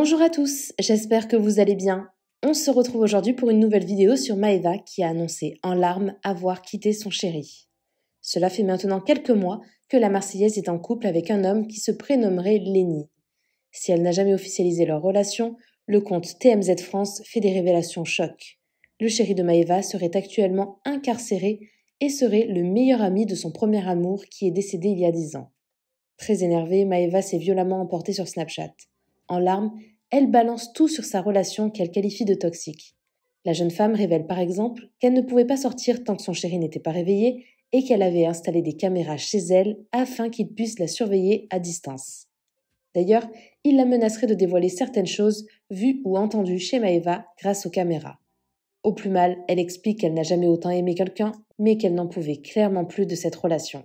Bonjour à tous, j'espère que vous allez bien. On se retrouve aujourd'hui pour une nouvelle vidéo sur Maeva qui a annoncé en larmes avoir quitté son chéri. Cela fait maintenant quelques mois que la Marseillaise est en couple avec un homme qui se prénommerait Lenny. Si elle n'a jamais officialisé leur relation, le compte TMZ France fait des révélations choc. Le chéri de Maeva serait actuellement incarcéré et serait le meilleur ami de son premier amour qui est décédé il y a 10 ans. Très énervée, Maeva s'est violemment emportée sur Snapchat. En larmes, elle balance tout sur sa relation qu'elle qualifie de toxique. La jeune femme révèle par exemple qu'elle ne pouvait pas sortir tant que son chéri n'était pas réveillé et qu'elle avait installé des caméras chez elle afin qu'il puisse la surveiller à distance. D'ailleurs, il la menacerait de dévoiler certaines choses vues ou entendues chez Maeva grâce aux caméras. Au plus mal, elle explique qu'elle n'a jamais autant aimé quelqu'un, mais qu'elle n'en pouvait clairement plus de cette relation.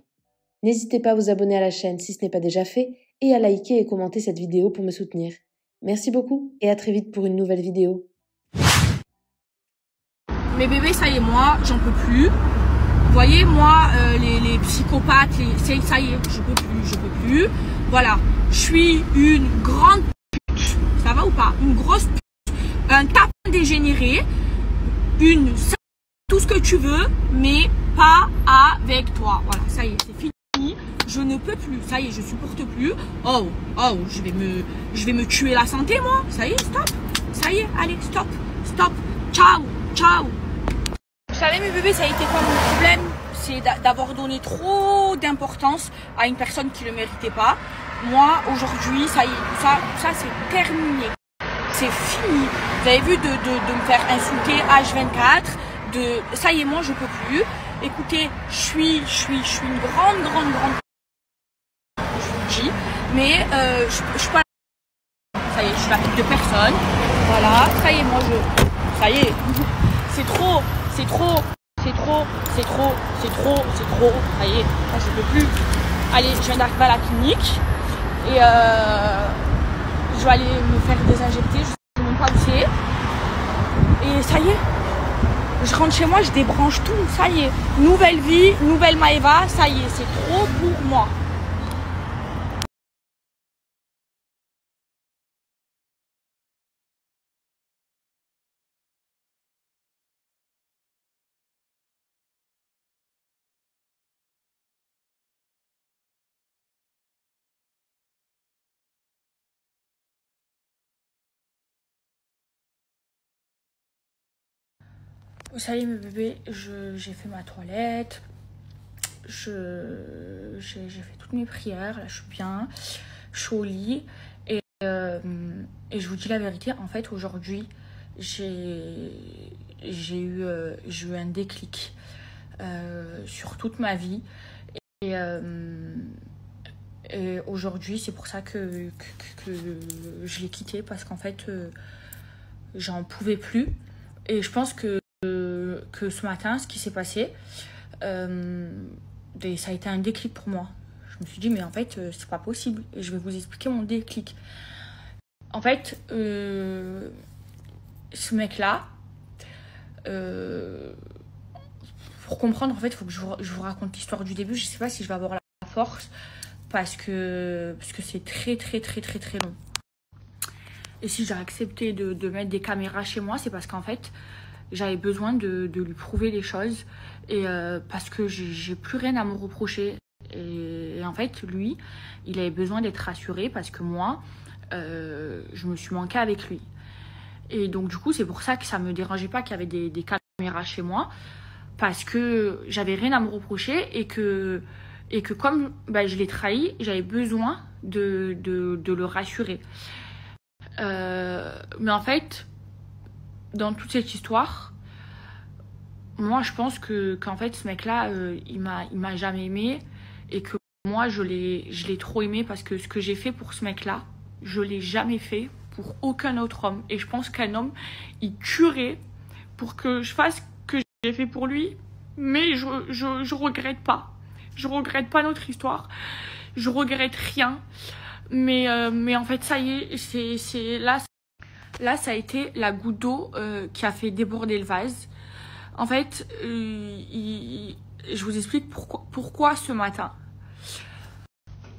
N'hésitez pas à vous abonner à la chaîne si ce n'est pas déjà fait et à liker et commenter cette vidéo pour me soutenir. Merci beaucoup et à très vite pour une nouvelle vidéo. Mais bébé, ça y est, moi, j'en peux plus. Vous voyez, moi, les psychopathes, ça y est, je peux plus. Voilà, je suis une grande pute, ça va ou pas? Une grosse pute, un tapin dégénéré, tout ce que tu veux, mais pas avec toi. Voilà, ça y est, c'est fini. Je ne peux plus, ça y est, je supporte plus. Oh, je vais me tuer la santé, moi. Ça y est, stop. Ça y est, allez, stop. Ciao. Vous savez, mes bébés, ça a été quoi mon problème? C'est d'avoir donné trop d'importance à une personne qui ne le méritait pas. Moi, aujourd'hui, ça y est, ça c'est terminé. C'est fini. Vous avez vu de me faire insulter H24. Ça y est, moi, je peux plus. Écoutez, je suis une grande, je vous le dis, mais je suis pas. Ça y est, je suis la pute de personne. Voilà, ça y est, moi ça y est, c'est trop. Ça y est, moi, je peux plus. Allez, je viens d'arriver à la clinique et je vais aller me faire désinjecter. Je sais même pas où c'est. Et ça y est. Je rentre chez moi, je débranche tout, ça y est. Nouvelle vie, nouvelle Maeva, ça y est, c'est trop pour moi. Ça y est, mes bébés, j'ai fait ma toilette. J'ai fait toutes mes prières, là je suis bien, je suis au lit et je vous dis la vérité, en fait aujourd'hui j'ai eu un déclic sur toute ma vie et aujourd'hui c'est pour ça que je l'ai quitté parce qu'en fait j'en pouvais plus et je pense que ce matin ce qui s'est passé ça a été un déclic pour moi. Je me suis dit mais en fait c'est pas possible et je vais vous expliquer mon déclic. En fait ce mec là pour comprendre en fait il faut que je vous raconte l'histoire du début. Je sais pas si je vais avoir la force parce que c'est très long. Et si j'ai accepté de mettre des caméras chez moi, c'est parce qu'en fait j'avais besoin de lui prouver les choses et parce que j'ai plus rien à me reprocher et en fait lui il avait besoin d'être rassuré parce que moi je me suis manquée avec lui et donc du coup c'est pour ça que ça me dérangeait pas qu'il y avait des caméras chez moi parce que j'avais rien à me reprocher et que comme je l'ai trahi, j'avais besoin de le rassurer mais en fait dans toute cette histoire, moi je pense qu'en fait ce mec là il m'a jamais aimé et que moi je l'ai trop aimé parce que ce que j'ai fait pour ce mec là je l'ai jamais fait pour aucun autre homme et je pense qu'un homme il tuerait pour que je fasse ce que j'ai fait pour lui mais je regrette pas notre histoire, je regrette rien mais en fait ça y est, c'est là ça a été la goutte d'eau qui a fait déborder le vase. En fait, je vous explique pourquoi ce matin.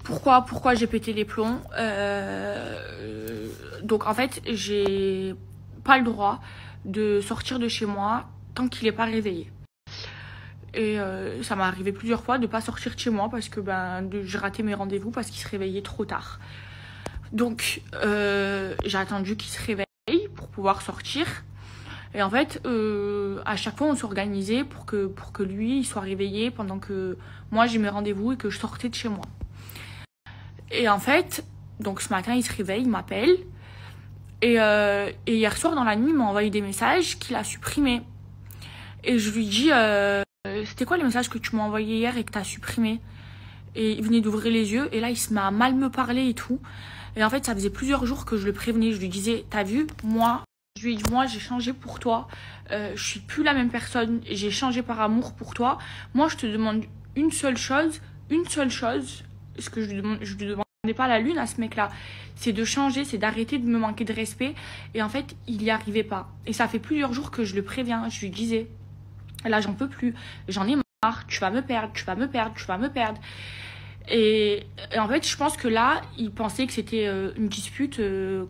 Pourquoi j'ai pété les plombs? Donc en fait, j'ai pas le droit de sortir de chez moi tant qu'il n'est pas réveillé. Et ça m'est arrivé plusieurs fois de pas sortir de chez moi parce que j'ai raté mes rendez-vous parce qu'il se réveillait trop tard. Donc j'ai attendu qu'il se réveille pour pouvoir sortir. Et en fait, à chaque fois, on s'organisait pour que lui il soit réveillé pendant que moi j'ai mes rendez-vous et que je sortais de chez moi. Et en fait, donc ce matin, il se réveille, il m'appelle. Et hier soir, dans la nuit, il m'a envoyé des messages qu'il a supprimés. Et je lui dis, c'était quoi les messages que tu m'as envoyés hier et que tu as supprimés? Et il venait d'ouvrir les yeux. Et là, il se met à mal me parler et tout. Et en fait, ça faisait plusieurs jours que je le prévenais. Je lui disais, t'as vu, moi, je lui ai dit, moi, j'ai changé pour toi. Je suis plus la même personne. J'ai changé par amour pour toi. Moi, je te demande une seule chose. Ce que je lui demandais pas la lune à ce mec-là. C'est de changer, c'est d'arrêter de me manquer de respect. Et en fait, il n'y arrivait pas. Et ça fait plusieurs jours que je le préviens. Je lui disais, là, j'en peux plus. J'en ai marre. Tu vas me perdre. Et en fait, je pense que là, il pensait que c'était une dispute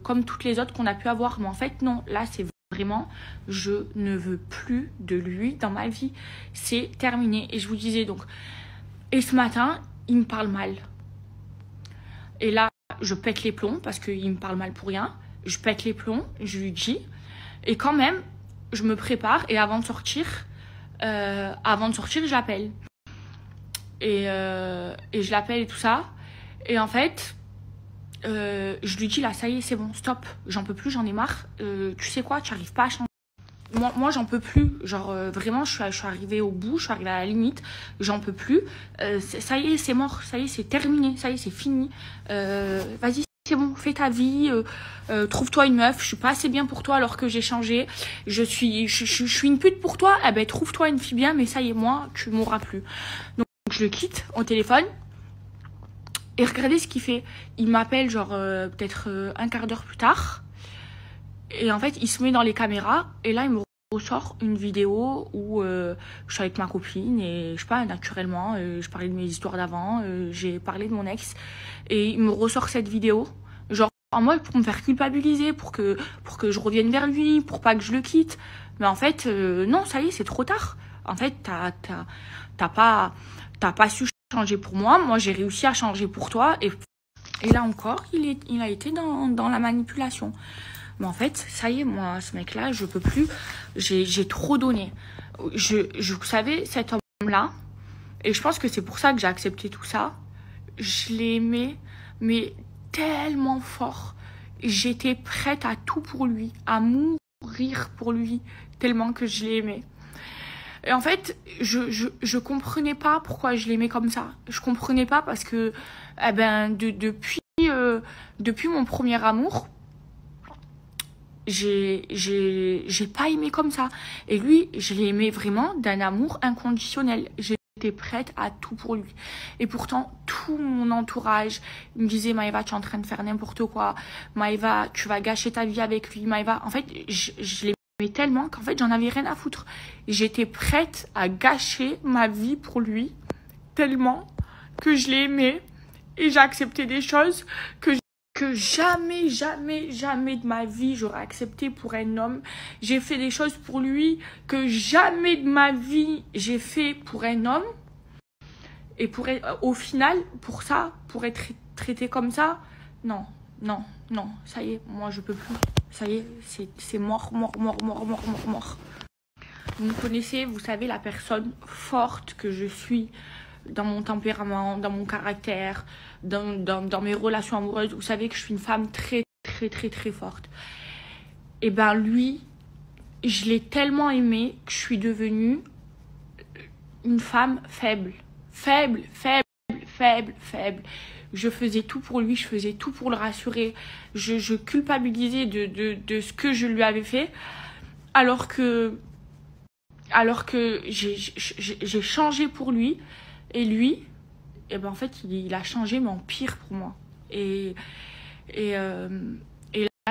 comme toutes les autres qu'on a pu avoir. Mais en fait, non. Là, c'est vraiment, je ne veux plus de lui dans ma vie. C'est terminé. Et je vous disais donc... Et ce matin, il me parle mal. Et là, je pète les plombs parce qu'il me parle mal pour rien. Je pète les plombs, je lui dis. Et quand même, je me prépare et avant de sortir, je l'appelle. Et je l'appelle et tout ça. Et en fait, je lui dis là, ça y est, c'est bon, stop. J'en peux plus, j'en ai marre. Tu sais quoi, tu n'arrives pas à changer. Moi j'en peux plus. Genre, vraiment, je suis arrivée au bout, je suis arrivée à la limite. J'en peux plus. Ça y est, c'est mort. Ça y est, c'est terminé. Ça y est, c'est fini. Vas-y, c'est bon, fais ta vie. Trouve-toi une meuf. Je suis pas assez bien pour toi alors que j'ai changé. Je suis une pute pour toi. Eh ben, trouve-toi une fille bien, mais ça y est, moi, tu m'auras plus. Donc, je le quitte au téléphone. Et regardez ce qu'il fait. Il m'appelle, genre, peut-être un quart d'heure plus tard. Et en fait, il se met dans les caméras. Et là, il me ressort une vidéo où je suis avec ma copine. Et je sais pas, naturellement, je parlais de mes histoires d'avant. J'ai parlé de mon ex. Et il me ressort cette vidéo. Genre, en mode pour me faire culpabiliser. Pour que je revienne vers lui. Pour pas que je le quitte. Mais en fait, non, ça y est, c'est trop tard. En fait, t'as pas su changer pour moi. Moi, j'ai réussi à changer pour toi. Et là encore, il a été dans la manipulation. Mais en fait, ça y est, moi, ce mec-là, je peux plus. J'ai trop donné. Vous savez, cet homme-là, et je pense que c'est pour ça que j'ai accepté tout ça, je l'aimais, mais tellement fort. J'étais prête à tout pour lui, à mourir pour lui, tellement que je l'aimais. Et en fait, je comprenais pas pourquoi je l'aimais comme ça. Je comprenais pas parce que, depuis mon premier amour, j'ai pas aimé comme ça. Et lui, je l'aimais vraiment d'un amour inconditionnel. J'étais prête à tout pour lui. Et pourtant, tout mon entourage me disait, Maëva, tu es en train de faire n'importe quoi. Maëva, tu vas gâcher ta vie avec lui. Maëva, en fait, je l'aimais tellement qu'en fait, j'en avais rien à foutre. J'étais prête à gâcher ma vie pour lui tellement que je l'aimais. Et j'ai accepté des choses que jamais de ma vie j'aurais accepté pour un homme. J'ai fait des choses pour lui que jamais de ma vie j'ai fait pour un homme. Et au final, pour être traité comme ça, non, ça y est, moi je peux plus. Ça y est, c'est mort. Vous me connaissez, vous savez la personne forte que je suis dans mon tempérament, dans mon caractère, dans mes relations amoureuses. Vous savez que je suis une femme très forte. Et ben lui, je l'ai tellement aimé que je suis devenue une femme faible. Je faisais tout pour lui, je faisais tout pour le rassurer. Je culpabilisais de ce que je lui avais fait. Alors que j'ai changé pour lui. Et lui, eh ben en fait, il a changé, mais en pire pour moi. Et là,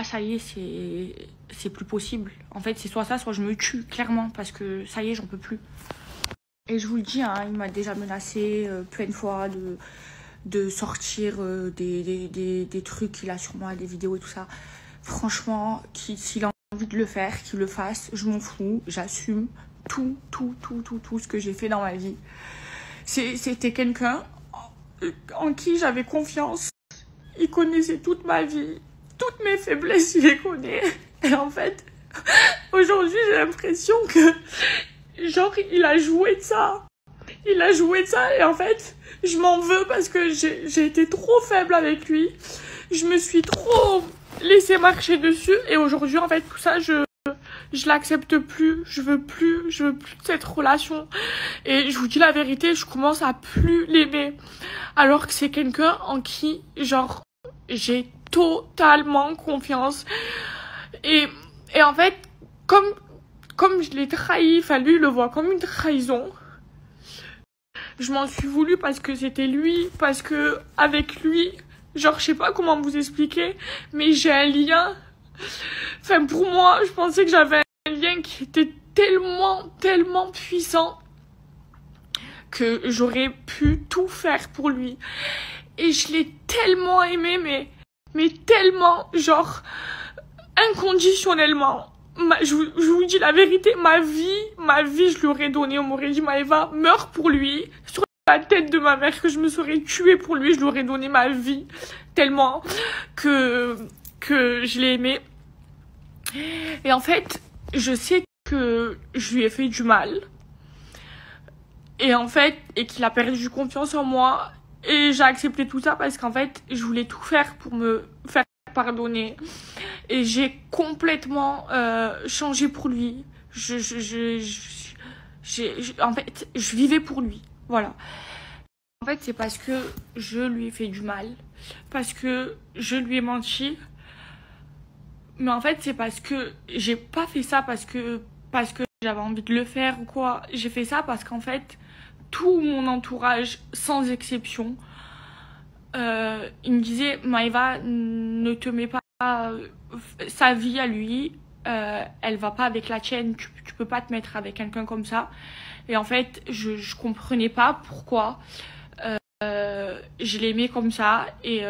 ça y est, c'est plus possible. En fait, c'est soit ça, soit je me tue, clairement, parce que ça y est, j'en peux plus. Et je vous le dis, hein, il m'a déjà menacé plein de fois de sortir des trucs qu'il a sur moi, des vidéos et tout ça. Franchement, s'il a envie de le faire, qu'il le fasse, je m'en fous, j'assume tout ce que j'ai fait dans ma vie. C'était quelqu'un en qui j'avais confiance. Il connaissait toute ma vie, toutes mes faiblesses, il les connaît. Et en fait, aujourd'hui, j'ai l'impression que, genre, il a joué de ça. Il a joué de ça et en fait, je m'en veux parce que j'ai été trop faible avec lui. Je me suis trop laissé marcher dessus et aujourd'hui, en fait, tout ça, je l'accepte plus. Je veux plus de cette relation. Et je vous dis la vérité, je commence à plus l'aimer. Alors que c'est quelqu'un en qui, genre, j'ai totalement confiance. Et en fait, comme je l'ai trahi, enfin lui, il le voit comme une trahison. Je m'en suis voulu parce que c'était lui, parce que avec lui, genre je sais pas comment vous expliquer, mais j'ai un lien. Enfin pour moi, je pensais que j'avais un lien qui était tellement puissant que j'aurais pu tout faire pour lui. Et je l'ai tellement aimé, mais tellement, genre inconditionnellement. Je vous dis la vérité, ma vie, je lui aurais donné. On m'aurait dit, Maëva, meurs pour lui. Sur la tête de ma mère, que je me serais tuée pour lui, je lui aurais donné ma vie. Tellement que je l'ai aimé. Et en fait, je sais que je lui ai fait du mal. Et en fait, et qu'il a perdu confiance en moi. Et j'ai accepté tout ça parce qu'en fait, je voulais tout faire pour me faire pardonner. Et j'ai complètement changé pour lui. En fait, je vivais pour lui. Voilà. En fait, c'est parce que je lui ai fait du mal. Parce que je lui ai menti. Mais en fait, c'est parce que j'ai pas fait ça parce que j'avais envie de le faire ou quoi. J'ai fait ça parce qu'en fait, tout mon entourage, sans exception, il me disait, Maëva, ne te mets pas sa vie à lui, elle va pas avec la tienne, tu peux pas te mettre avec quelqu'un comme ça. Et en fait, je comprenais pas pourquoi je l'aimais comme ça et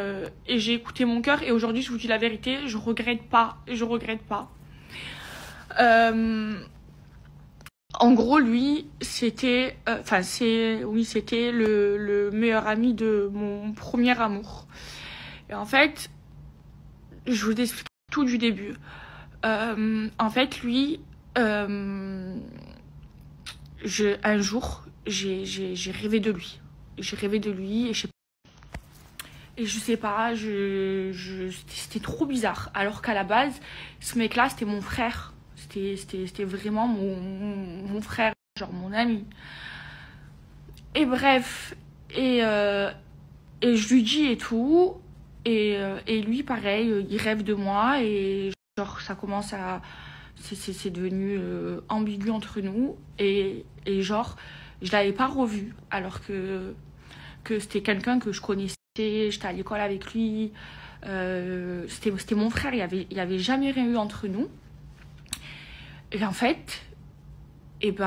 j'ai écouté mon cœur. Et aujourd'hui, je vous dis la vérité, je regrette pas. En gros, lui, c'était c'était le meilleur ami de mon premier amour. Et en fait, je vous explique tout du début. En fait, lui, un jour, j'ai rêvé de lui. J'ai rêvé de lui et je sais pas, c'était trop bizarre. Alors qu'à la base, ce mec-là, c'était mon frère. C'était vraiment mon frère, genre mon ami. Et bref, et je lui dis et tout. Et lui, pareil, il rêve de moi. Et genre, ça commence à... C'est devenu ambigu entre nous. Et genre, je l'avais pas revu. Alors que c'était quelqu'un que je connaissais. J'étais à l'école avec lui. C'était mon frère. Il y avait jamais rien eu entre nous. Et en fait, je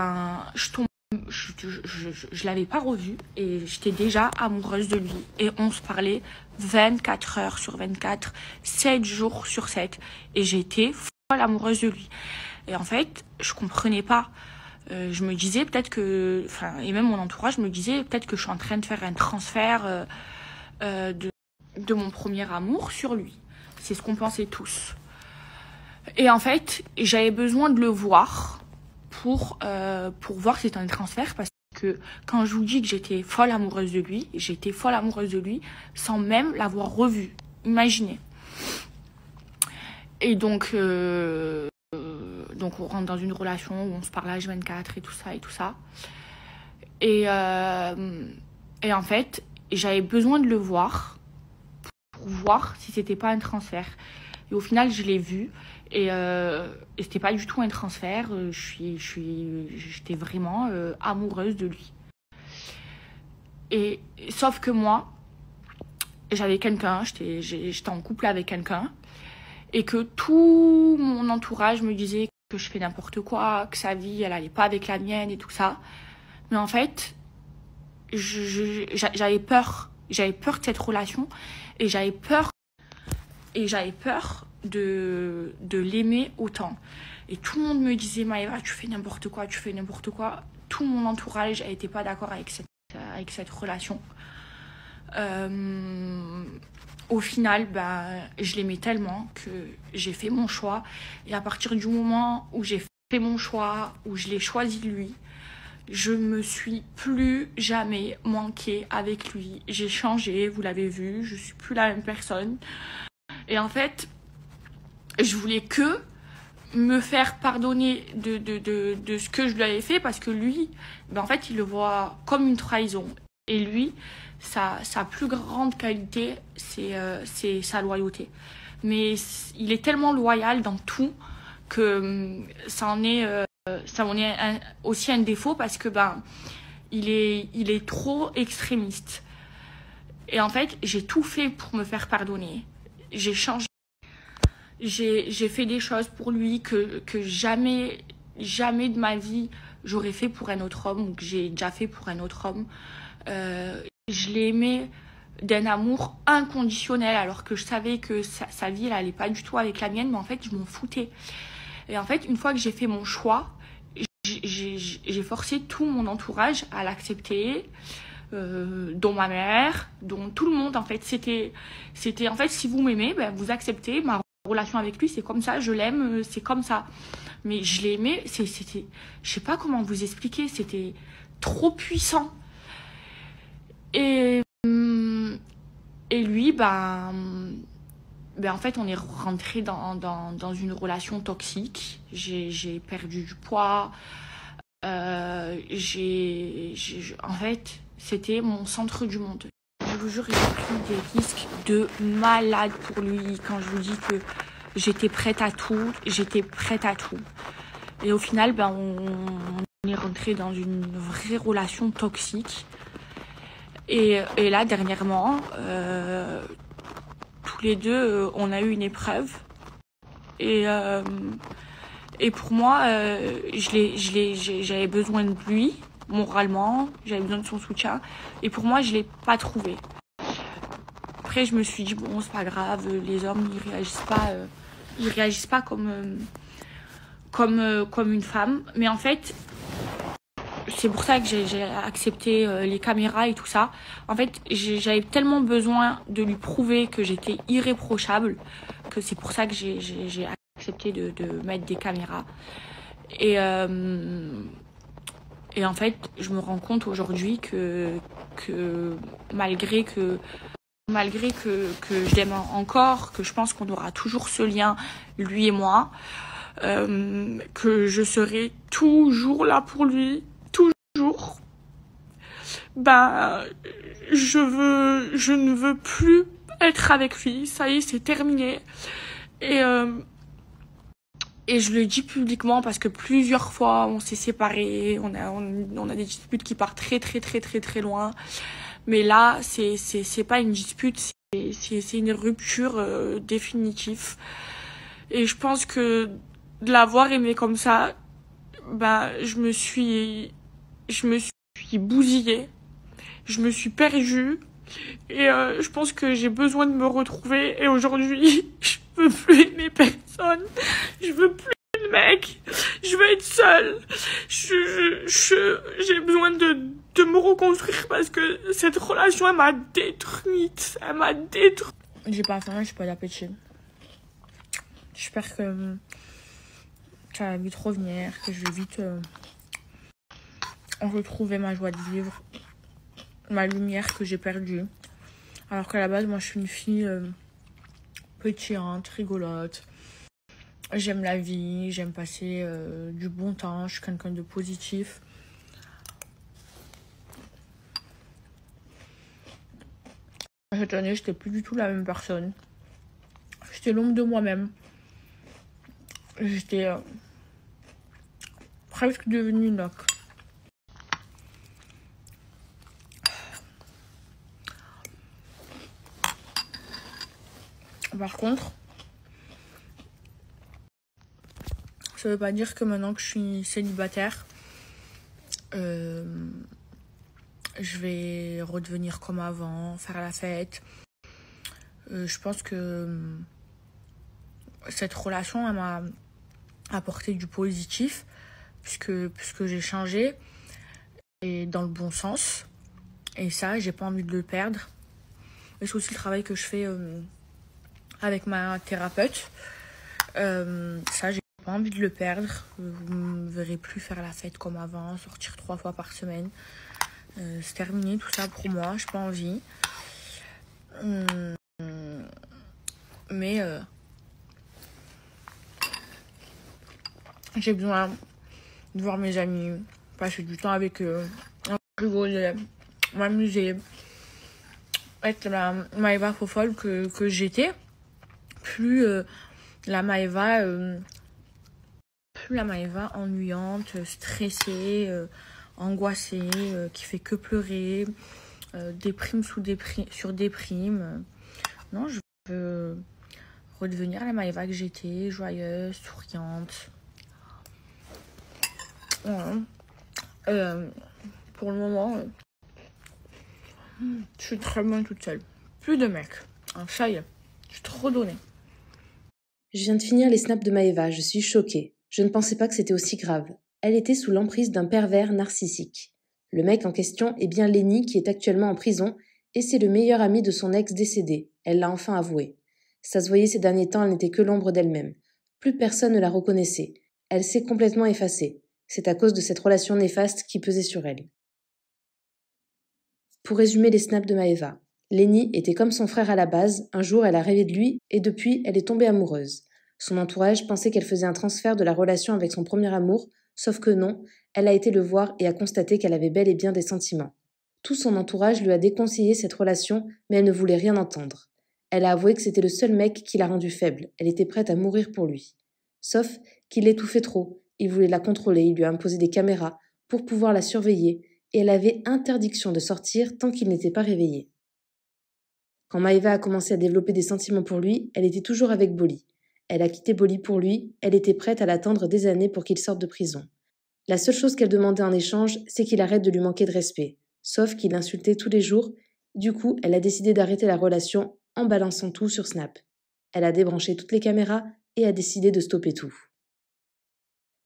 l'avais pas revu et j'étais déjà amoureuse de lui. Et on se parlait 24 heures sur 24, 7 jours sur 7. Et j'étais folle amoureuse de lui. Et en fait, je comprenais pas. Je me disais peut-être que... Enfin, et même mon entourage me disait peut-être que je suis en train de faire un transfert de mon premier amour sur lui. C'est ce qu'on pensait tous. Et en fait, j'avais besoin de le voir pour voir que c'était un transfert. Parce que quand je vous dis que j'étais folle amoureuse de lui, j'étais folle amoureuse de lui sans même l'avoir revu. Imaginez. Et donc on rentre dans une relation où on se parle H24 et tout ça. Et en fait, j'avais besoin de le voir pour voir si c'était pas un transfert. Et au final, je l'ai vu. Et c'était pas du tout un transfert. J'étais vraiment amoureuse de lui. Et sauf que moi, j'avais quelqu'un, j'étais en couple avec quelqu'un. Et que tout mon entourage me disait que je fais n'importe quoi, que sa vie, elle allait pas avec la mienne et tout ça. Mais en fait, j'avais peur J'avais peur de cette relation et j'avais peur de l'aimer autant. Et tout le monde me disait, Maëva, tu fais n'importe quoi, tu fais n'importe quoi. Tout mon entourage n'était pas d'accord avec cette relation. Au final, je l'aimais tellement que j'ai fait mon choix. Et à partir du moment où j'ai fait mon choix, où je l'ai choisi lui, je me suis plus jamais manquée avec lui. J'ai changé, vous l'avez vu, je suis plus la même personne. Et en fait, je voulais que me faire pardonner de ce que je lui avais fait, parce que lui, en fait, il le voit comme une trahison. Et lui, sa plus grande qualité, c'est sa loyauté. Mais il est tellement loyal dans tout que ça en est aussi un défaut, parce que il est trop extrémiste. Et en fait, j'ai tout fait pour me faire pardonner. J'ai changé. J'ai fait des choses pour lui que jamais de ma vie j'aurais fait pour un autre homme, ou que j'ai déjà fait pour un autre homme. Je l'ai aimé d'un amour inconditionnel, alors que je savais que sa vie elle allait pas du tout avec la mienne, mais en fait je m'en foutais. Et en fait, une fois que j'ai fait mon choix, j'ai forcé tout mon entourage à l'accepter, dont ma mère, dont tout le monde. En fait, c'était en fait, si vous m'aimez, vous acceptez. Ma relation avec lui, c'est comme ça, je l'aime, c'est comme ça. Mais je l'ai aimé, c'était, je sais pas comment vous expliquer, c'était trop puissant. Et lui, en fait, on est rentré dans une relation toxique. J'ai perdu du poids. En fait, c'était mon centre du monde. Je vous jure, j'ai pris des risques de malade pour lui. Quand je vous dis que j'étais prête à tout, j'étais prête à tout. Et au final, on est rentré dans une vraie relation toxique. Et là, dernièrement, tous les deux, on a eu une épreuve. Et pour moi, j'avais besoin de lui, moralement. J'avais besoin de son soutien. Et pour moi, je ne l'ai pas trouvé. Après, je me suis dit, bon, c'est pas grave, les hommes, ils réagissent pas comme une femme. Mais en fait, c'est pour ça que j'ai accepté les caméras et tout ça. En fait, j'avais tellement besoin de lui prouver que j'étais irréprochable, que c'est pour ça que j'ai accepté de mettre des caméras. Et en fait, je me rends compte aujourd'hui que malgré que je l'aime encore, que je pense qu'on aura toujours ce lien, lui et moi, que je serai toujours là pour lui, toujours, je ne veux plus être avec lui. Ça y est, c'est terminé. Et je le dis publiquement, parce que plusieurs fois on s'est séparés, on a des disputes qui partent très très très très très loin. Mais là, c'est pas une dispute, c'est une rupture définitive. Et je pense que de l'avoir aimé comme ça, je me suis bousillée, je me suis perdue. Et je pense que j'ai besoin de me retrouver. Et aujourd'hui, je veux plus aimer personne. Je veux plus de mec. Je veux être seule. J'ai besoin de me reconstruire, parce que cette relation, elle m'a détruite. Elle m'a détruite. J'ai pas faim, j'ai pas d'appétit. J'espère que ça va vite revenir, que je vais vite retrouver ma joie de vivre, ma lumière que j'ai perdue. Alors qu'à la base, moi, je suis une fille pétillante, rigolote. J'aime la vie, j'aime passer du bon temps. Je suis quelqu'un de positif. Cette année, j'étais plus du tout la même personne. J'étais l'ombre de moi-même. J'étais presque devenue une loque. Par contre, ça veut pas dire que maintenant que je suis célibataire, je vais redevenir comme avant, faire la fête. Je pense que cette relation, elle m'a apporté du positif, puisque j'ai changé, et dans le bon sens. Et ça, j'ai pas envie de le perdre. Et c'est aussi le travail que je fais avec ma thérapeute. Ça, j'ai pas envie de le perdre. Vous me verrez plus faire la fête comme avant, sortir 3 fois par semaine. C'est terminé tout ça pour moi, j'ai pas envie. Mais j'ai besoin de voir mes amis, passer du temps avec eux, rigoler, m'amuser, être la Maëva fofolle que j'étais. Plus la Maëva ennuyante, stressée, angoissée, qui fait que pleurer, déprime sur déprime. Non, je veux redevenir la Maëva que j'étais, joyeuse, souriante. Voilà. Pour le moment, je suis très bien toute seule. Plus de mecs. Ça y est, je suis trop donnée. Je viens de finir les snaps de Maëva, je suis choquée. Je ne pensais pas que c'était aussi grave. Elle était sous l'emprise d'un pervers narcissique. Le mec en question est bien Lenny qui est actuellement en prison et c'est le meilleur ami de son ex décédé. Elle l'a enfin avoué. Ça se voyait ces derniers temps, elle n'était que l'ombre d'elle-même. Plus personne ne la reconnaissait. Elle s'est complètement effacée. C'est à cause de cette relation néfaste qui pesait sur elle. Pour résumer les snaps de Maëva, Lenny était comme son frère à la base, un jour elle a rêvé de lui et depuis elle est tombée amoureuse. Son entourage pensait qu'elle faisait un transfert de la relation avec son premier amour, sauf que non, elle a été le voir et a constaté qu'elle avait bel et bien des sentiments. Tout son entourage lui a déconseillé cette relation, mais elle ne voulait rien entendre. Elle a avoué que c'était le seul mec qui l'a rendue faible, elle était prête à mourir pour lui. Sauf qu'il l'étouffait trop, il voulait la contrôler, il lui a imposé des caméras pour pouvoir la surveiller, et elle avait interdiction de sortir tant qu'il n'était pas réveillé. Quand Maëva a commencé à développer des sentiments pour lui, elle était toujours avec Bolly. Elle a quitté Bolly pour lui, elle était prête à l'attendre des années pour qu'il sorte de prison. La seule chose qu'elle demandait en échange, c'est qu'il arrête de lui manquer de respect. Sauf qu'il l'insultait tous les jours, du coup, elle a décidé d'arrêter la relation en balançant tout sur Snap. Elle a débranché toutes les caméras et a décidé de stopper tout.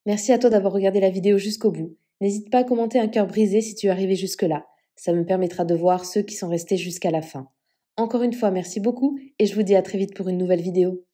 Merci à toi d'avoir regardé la vidéo jusqu'au bout. N'hésite pas à commenter un cœur brisé si tu es arrivé jusque-là. Ça me permettra de voir ceux qui sont restés jusqu'à la fin. Encore une fois, merci beaucoup et je vous dis à très vite pour une nouvelle vidéo.